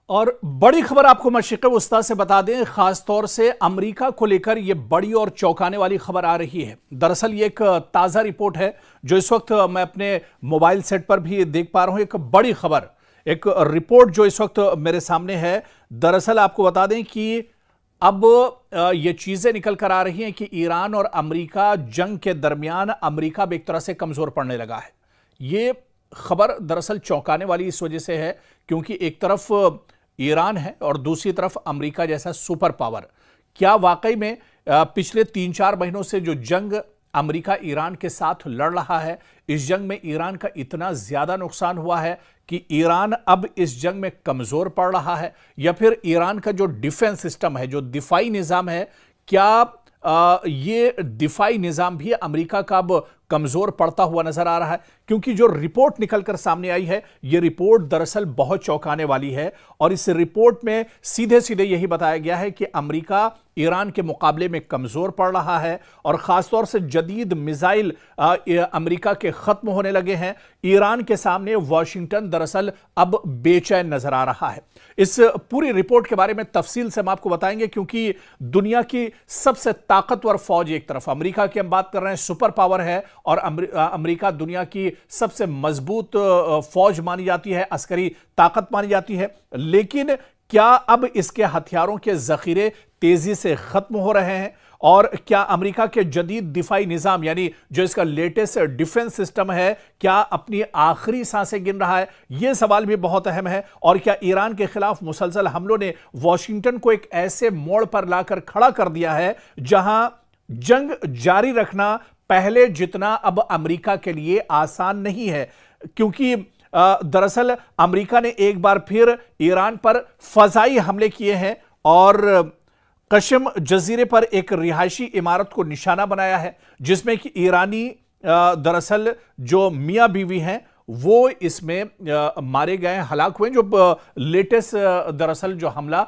और बड़ी खबर आपको मशरिक़ वस्ता से बता दें, खास तौर से अमेरिका को लेकर यह बड़ी और चौंकाने वाली खबर आ रही है। दरअसल ये एक ताज़ा रिपोर्ट है जो इस वक्त मैं अपने मोबाइल सेट पर भी देख पा रहा हूं। एक बड़ी खबर, एक रिपोर्ट जो इस वक्त मेरे सामने है। दरअसल आपको बता दें कि अब ये चीजें निकल कर आ रही हैं कि ईरान और अमेरिका जंग के दरमियान अमेरिका भी एक तरह से कमजोर पड़ने लगा है। ये खबर दरअसल चौंकाने वाली इस वजह से है क्योंकि एक तरफ ईरान है और दूसरी तरफ अमेरिका जैसा सुपर पावर। क्या वाकई में पिछले 3-4 महीनों से जो जंग अमेरिका ईरान के साथ लड़ रहा है, इस जंग में ईरान का इतना ज्यादा नुकसान हुआ है कि ईरान अब इस जंग में कमजोर पड़ रहा है, या फिर ईरान का जो डिफेंस सिस्टम है, जो दिफाई निजाम है, क्या ये दिफाई निजाम भी अमेरिका का अब कमजोर पड़ता हुआ नजर आ रहा है? क्योंकि जो रिपोर्ट निकलकर सामने आई है, यह रिपोर्ट दरअसल बहुत चौंकाने वाली है और इस रिपोर्ट में सीधे सीधे यही बताया गया है कि अमेरिका ईरान के मुकाबले में कमजोर पड़ रहा है और खासतौर से जदीद मिसाइल अमेरिका के खत्म होने लगे हैं। ईरान के सामने वाशिंगटन दरअसल अब बेचैन नजर आ रहा है। इस पूरी रिपोर्ट के बारे में तफसील से हम आपको बताएंगे क्योंकि दुनिया की सबसे ताकतवर फौज एक तरफ अमेरिका की हम बात कर रहे हैं, सुपर पावर है, और अमेरिका दुनिया की सबसे मजबूत फौज मानी जाती है, अस्करी ताकत मानी जाती है। लेकिन क्या अब इसके हथियारों के जखीरे तेजी से खत्म हो रहे हैं और क्या अमेरिका के जदीद दिफाई निजाम यानी जो इसका लेटेस्ट डिफेंस सिस्टम है, क्या अपनी आखिरी सांसें गिन रहा है? यह सवाल भी बहुत अहम है। और क्या ईरान के खिलाफ मुसलसल हमलों ने वॉशिंगटन को एक ऐसे मोड़ पर लाकर खड़ा कर दिया है जहां जंग जारी रखना पहले जितना अब अमेरिका के लिए आसान नहीं है? क्योंकि दरअसल अमेरिका ने एक बार फिर ईरान पर फजाई हमले किए हैं और कशम जजीरे पर एक रिहायशी इमारत को निशाना बनाया है जिसमें कि ईरानी दरअसल जो मियां बीवी हैं वो इसमें मारे गए, हलाक हुए। जो लेटेस्ट दरअसल जो हमला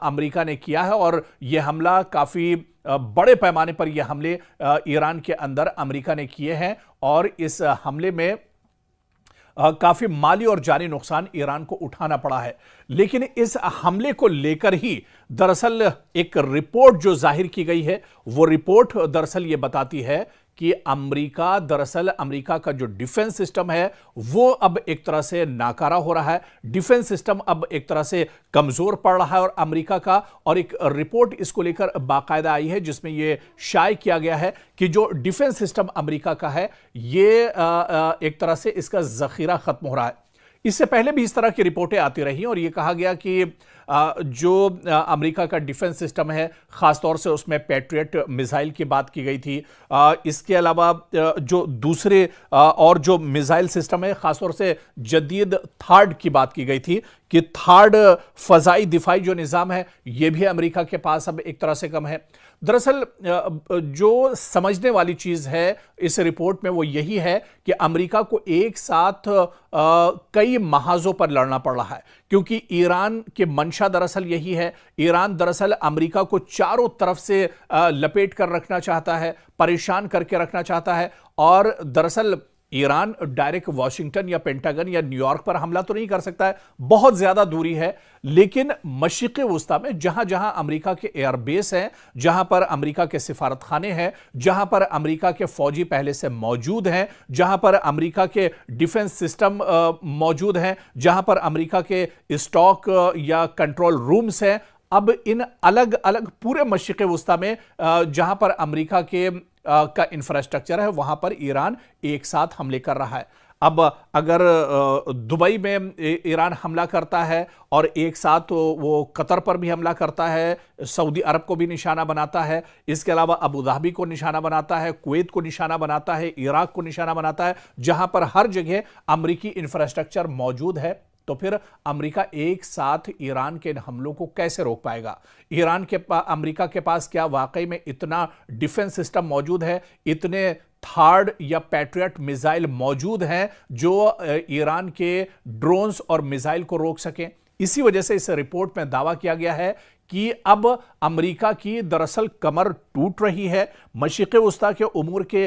अमेरिका ने किया है और यह हमला काफी बड़े पैमाने पर यह हमले ईरान के अंदर अमेरिका ने किए हैं और इस हमले में काफी माली और जानी नुकसान ईरान को उठाना पड़ा है। लेकिन इस हमले को लेकर ही दरअसल एक रिपोर्ट जो जाहिर की गई है, वो रिपोर्ट दरअसल ये बताती है कि अमेरिका का जो डिफेंस सिस्टम है वो अब एक तरह से नाकारा हो रहा है। डिफेंस सिस्टम अब एक तरह से कमजोर पड़ रहा है और अमेरिका का, और एक रिपोर्ट इसको लेकर बाकायदा आई है जिसमें यह शाये किया गया है कि जो डिफेंस सिस्टम अमेरिका का है ये एक तरह से इसका जखीरा खत्म हो रहा है। इससे पहले भी इस तरह की रिपोर्टें आती रही और यह कहा गया कि जो अमेरिका का डिफेंस सिस्टम है, खासतौर से उसमें पैट्रियट मिसाइल की बात की गई थी। इसके अलावा जो दूसरे और जो मिसाइल सिस्टम है, खासतौर से जदीद थार्ड की बात की गई थी कि थार्ड फजाई दिफाई जो निज़ाम है यह भी अमेरिका के पास अब एक तरह से कम है। दरअसल जो समझने वाली चीज है इस रिपोर्ट में वो यही है कि अमेरिका को एक साथ कई महाजों पर लड़ना पड़ रहा है क्योंकि ईरान के मंशा दरअसल यही है। ईरान दरअसल अमेरिका को चारों तरफ से लपेट कर रखना चाहता है, परेशान करके रखना चाहता है। और दरअसल ईरान डायरेक्ट वॉशिंगटन या पेंटागन या न्यूयॉर्क पर हमला तो नहीं कर सकता है, बहुत ज्यादा दूरी है। लेकिन मशरिक़ वस्ता में जहां जहां अमेरिका के एयरबेस हैं, जहां पर अमेरिका के सिफारत खाने हैं, जहां पर अमेरिका के फौजी पहले से मौजूद हैं, जहां पर अमेरिका के डिफेंस सिस्टम मौजूद हैं, जहां पर अमेरिका के स्टॉक या कंट्रोल रूम्स हैं, अब इन अलग अलग पूरे मशरिक़ वस्ता में जहां पर अमेरिका के का इंफ्रास्ट्रक्चर है वहां पर ईरान एक साथ हमले कर रहा है। अब अगर दुबई में ईरान हमला करता है और एक साथ वो कतर पर भी हमला करता है, सऊदी अरब को भी निशाना बनाता है, इसके अलावा अबू धाबी को निशाना बनाता है, कुवैत को निशाना बनाता है, इराक को निशाना बनाता है, जहां पर हर जगह अमेरिकी इंफ्रास्ट्रक्चर मौजूद है, तो फिर अमेरिका एक साथ ईरान के हमलों को कैसे रोक पाएगा? अमेरिका के पास क्या वाकई में इतना डिफेंस सिस्टम मौजूद है, इतने थार्ड या पैट्रियट मिसाइल मौजूद हैं जो ईरान के ड्रोन्स और मिसाइल को रोक सकें। इसी वजह से इस रिपोर्ट में दावा किया गया है कि अब अमेरिका की दरअसल कमर टूट रही है। मशरिक़ वस्ता के उमूर के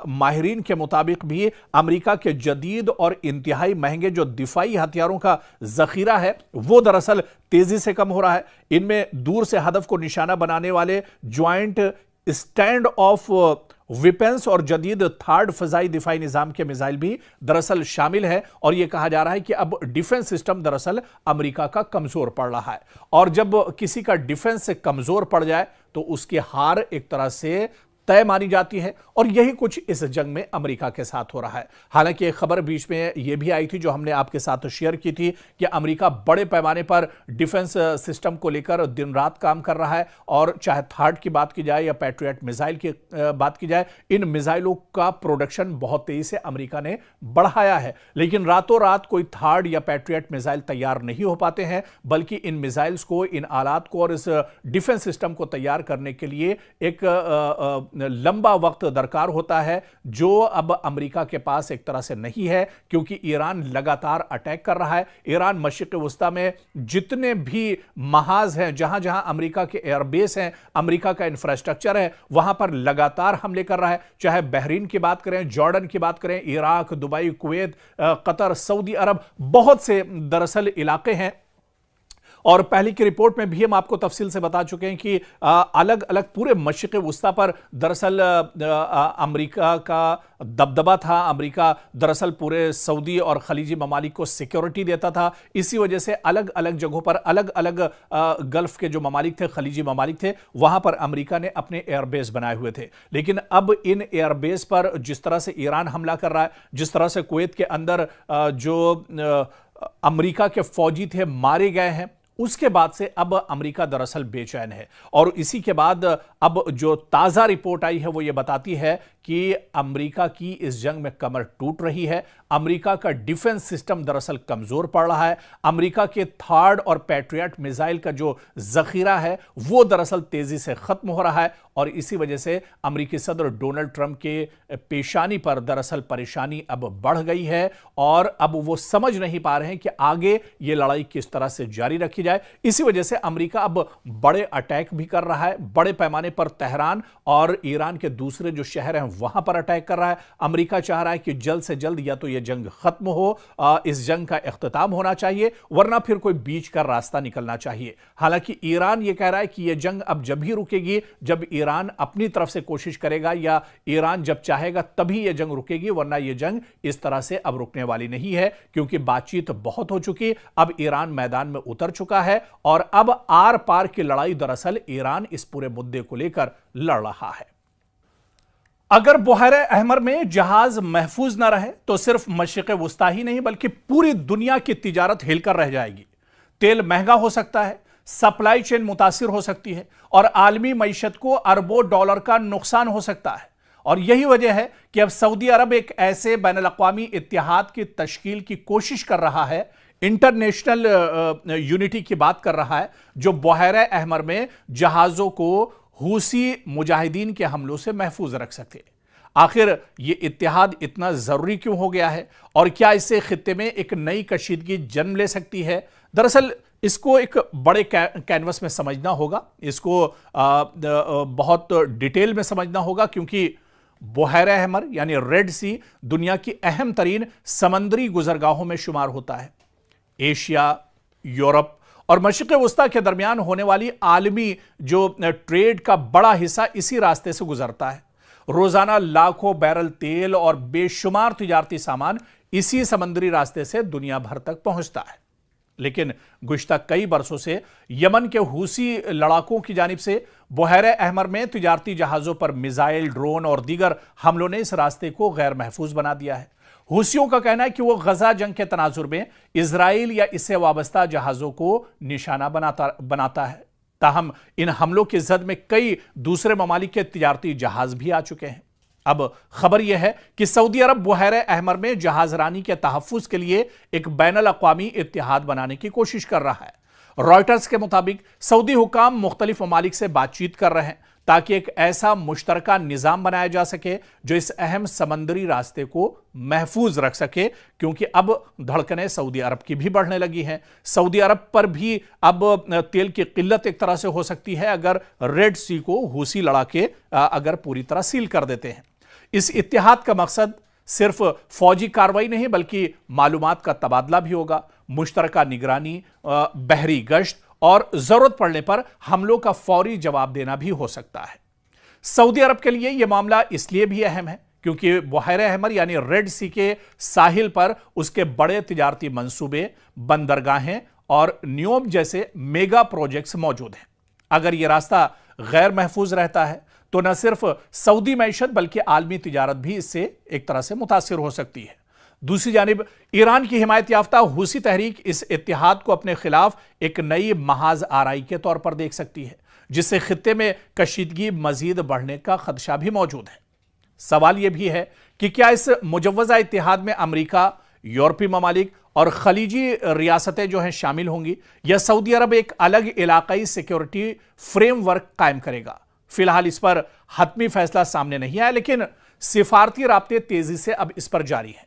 माहिरीन के मुताबिक भी अमेरिका के जदीद और इंतहाई महंगे जो दिफाई हथियारों का जखीरा है वो दरअसल तेजी से कम हो रहा है। इनमें दूर से हदफ को निशाना बनाने वाले ज्वाइंट स्टैंड ऑफ वेपन्स और जदीद थर्ड फजाई दिफाई निजाम के मिसाइल भी दरअसल शामिल है। और यह कहा जा रहा है कि अब डिफेंस सिस्टम दरअसल अमेरिका का कमजोर पड़ रहा है, और जब किसी का डिफेंस कमजोर पड़ जाए तो उसकी हार एक तरह से तय मानी जाती है, और यही कुछ इस जंग में अमेरिका के साथ हो रहा है। हालांकि एक खबर बीच में यह भी आई थी जो हमने आपके साथ शेयर की थी कि अमेरिका बड़े पैमाने पर डिफेंस सिस्टम को लेकर दिन रात काम कर रहा है, और चाहे थर्ड की बात की जाए या पैट्रियट मिसाइल की बात की जाए, इन मिसाइलों का प्रोडक्शन बहुत तेजी से अमेरिका ने बढ़ाया है। लेकिन रातों रात कोई थर्ड या पैट्रियट मिसाइल तैयार नहीं हो पाते हैं, बल्कि इन मिसाइल्स को, इन आलात को और इस डिफेंस सिस्टम को तैयार करने के लिए एक लंबा वक्त दरकार होता है, जो अब अमेरिका के पास एक तरह से नहीं है, क्योंकि ईरान लगातार अटैक कर रहा है। ईरान मशरिक़ वस्ता में जितने भी महाज हैं, जहां जहां अमेरिका के एयरबेस हैं, अमेरिका का इंफ्रास्ट्रक्चर है, वहां पर लगातार हमले कर रहा है। चाहे बहरीन की बात करें, जॉर्डन की बात करें, Iraq, Dubai, Kuwait, Qatar, Saudi Arab, बहुत से दरअसल इलाके हैं। और पहले की रिपोर्ट में भी हम आपको तफसील से बता चुके हैं कि अलग अलग पूरे मशरिक़ वस्ता पर दरअसल अमेरिका का दबदबा था। अमेरिका दरअसल पूरे सऊदी और खलीजी ममालिक को सिक्योरिटी देता था। इसी वजह से अलग अलग जगहों पर अलग अलग गल्फ के जो ममालिक थे, खलीजी ममालिक थे, वहां पर अमेरिका ने अपने एयरबेस बनाए हुए थे। लेकिन अब इन एयरबेस पर जिस तरह से ईरान हमला कर रहा है, जिस तरह से कुवैत के अंदर जो अमेरिका के फौजी थे मारे गए हैं, उसके बाद से अब अमेरिका दरअसल बेचैन है। और इसी के बाद अब जो ताजा रिपोर्ट आई है वो ये बताती है कि अमेरिका की इस जंग में कमर टूट रही है। अमेरिका का डिफेंस सिस्टम दरअसल कमजोर पड़ रहा है। अमेरिका के थर्ड और पैट्रियट मिसाइल का जो जखीरा है वो दरअसल तेजी से खत्म हो रहा है, और इसी वजह से अमेरिकी सदर डोनाल्ड ट्रंप के पेशानी पर दरअसल परेशानी अब बढ़ गई है, और अब वो समझ नहीं पा रहे हैं कि आगे ये लड़ाई किस तरह से जारी रखी जाए। इसी वजह से अमेरिका अब बड़े अटैक भी कर रहा है, बड़े पैमाने पर तेहरान और ईरान के दूसरे जो शहर हैं वहां पर अटैक कर रहा है। अमेरिका चाह रहा है कि जल्द से जल्द या तो यह जंग खत्म हो, इस जंग का इख्तिताम होना चाहिए, वरना फिर कोई बीच का रास्ता निकलना चाहिए। हालांकि ईरान यह कह रहा है कि यह जंग अब जब ही रुकेगी जब ईरान अपनी तरफ से कोशिश करेगा, या ईरान जब चाहेगा तभी यह जंग रुकेगी, वरना यह जंग इस तरह से अब रुकने वाली नहीं है, क्योंकि बातचीत बहुत हो चुकी। अब ईरान मैदान में उतर चुका है, और अब आर पार की लड़ाई दरअसल ईरान इस पूरे मुद्दे को लेकर लड़ रहा है। अगर बुहैरे अहमर में जहाज महफूज न रहे तो सिर्फ मशरिक़ वस्ता ही नहीं बल्कि पूरी दुनिया की तिजारत हिलकर रह जाएगी। तेल महंगा हो सकता है, सप्लाई चेन मुतासिर हो सकती है, और आलमी मईशत को अरबों डॉलर का नुकसान हो सकता है। और यही वजह है कि अब सऊदी अरब एक ऐसे बैनुल-अक़वामी इत्तेहाद की तश्कील की कोशिश कर रहा है, इंटरनेशनल यूनिटी की बात कर रहा है, जो बुहैरे अहमर में जहाजों को हूसी मुजाहिदीन के हमलों से महफूज रख सके। आखिर ये इत्तेहाद इतना जरूरी क्यों हो गया है, और क्या इससे खित्ते में एक नई कशीदगी जन्म ले सकती है? दरअसल इसको एक बड़े कैनवस में समझना होगा, इसको बहुत डिटेल में समझना होगा, क्योंकि बुहैरे अहमर यानी रेड सी दुनिया की अहम तरीन समंदरी गुजरगाहों में शुमार होता है। एशिया, यूरोप और मशरिक़ वस्ता के दरमियान होने वाली आलमी जो ट्रेड का बड़ा हिस्सा इसी रास्ते से गुजरता है। रोजाना लाखों बैरल तेल और बेशुमार तिजारती सामान इसी समंदरी रास्ते से दुनिया भर तक पहुंचता है। लेकिन गुज़िश्ता कई बरसों से यमन के हूसी लड़ाकों की जानिब से बुहैरे अहमर में तिजारती जहाज़ों पर मिसाइल, ड्रोन और दीगर हमलों ने इस रास्ते को गैर महफूज बना दिया है। हूसियों का कहना है कि वो गजा जंग के तनाजुर में इजराइल या इससे वाबस्ता जहाज़ों को निशाना बनाता है। ताहम इन हमलों की जद में कई दूसरे ममालिक के तिजारती जहाज भी आ चुके हैं। अब खबर यह है कि सऊदी अरब बुहैरे अहमर में जहाजरानी के तहफ़्फ़ुज़ के लिए एक बैनुल-अक़वामी इत्तेहाद बनाने की कोशिश कर रहा है। रॉयटर्स के मुताबिक सऊदी हुकाम मुख्तलिफ ममालिक से बातचीत कर रहे हैं ताकि एक ऐसा मुश्तरका निजाम बनाया जा सके जो इस अहम समंदरी रास्ते को महफूज रख सके, क्योंकि अब धड़कनें सऊदी अरब की भी बढ़ने लगी हैं। सऊदी अरब पर भी अब तेल की किल्लत एक तरह से हो सकती है अगर रेड सी को हूसी लड़ा के अगर पूरी तरह सील कर देते हैं। इस इत्तेहाद का मकसद सिर्फ फौजी कार्रवाई नहीं बल्कि मालूमात का तबादला भी होगा, मुश्तरका निगरानी, बहरी गश्त और जरूरत पड़ने पर हमलों का फौरी जवाब देना भी हो सकता है। सऊदी अरब के लिए यह मामला इसलिए भी अहम है क्योंकि बहरे अहमर यानी रेड सी के साहिल पर उसके बड़े तिजारती मंसूबे, बंदरगाहें और न्योम जैसे मेगा प्रोजेक्ट्स मौजूद हैं। अगर यह रास्ता गैर महफूज रहता है तो न सिर्फ सऊदी मैशत बल्कि आलमी तिजारत भी इससे एक तरह से मुतासिर हो सकती है। दूसरी जानिब ईरान की हिमायत याफ्ता हुसी तहरीक इस इत्तेहाद को अपने खिलाफ एक नई महाज आराई के तौर पर देख सकती है, जिससे खित्ते में कशीदगी मजीद बढ़ने का खदशा भी मौजूद है। सवाल यह भी है कि क्या इस मुजव्वजा इत्तेहाद में अमरीका, यूरोपीय ममालिक और खलीजी रियासतें जो हैं शामिल होंगी, या सऊदी अरब एक अलग इलाकाई सिक्योरिटी फ्रेमवर्क कायम करेगा। फिलहाल इस पर हतमी फैसला सामने नहीं आया, लेकिन सिफारती राब्ते तेजी से अब इस पर जारी हैं।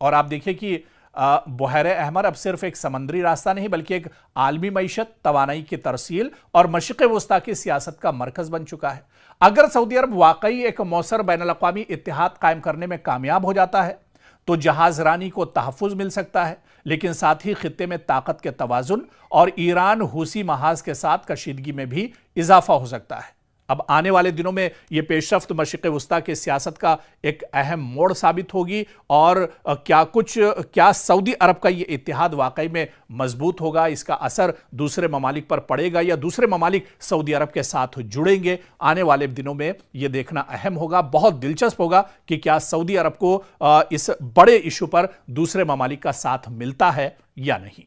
और आप देखिए कि बहरे अहमर अब सिर्फ एक समंदरी रास्ता नहीं बल्कि एक आलमी मईशत, तवानाई की तरसील और मशरिक़ वस्ता की सियासत का मरकज बन चुका है। अगर सऊदी अरब वाकई एक मौसर बैनुल-अक़वामी इत्तेहाद कायम करने में कामयाब हो जाता है तो जहाजरानी को तहफ़्फ़ुज़ मिल सकता है, लेकिन साथ ही खित्ते में ताकत के तवाज़ुन और ईरान हुसी महाज के साथ कशीदगी में भी इजाफा हो सकता है। अब आने वाले दिनों में यह पेशरफ्त मशरिक़ वस्ता की सियासत का एक अहम मोड़ साबित होगी और क्या सऊदी अरब का यह इत्तेहाद वाकई में मजबूत होगा, इसका असर दूसरे ममालिक पर पड़ेगा या दूसरे ममालिक सऊदी अरब के साथ जुड़ेंगे, आने वाले दिनों में यह देखना अहम होगा। बहुत दिलचस्प होगा कि क्या सऊदी अरब को इस बड़े इशू पर दूसरे ममालिक का साथ मिलता है या नहीं।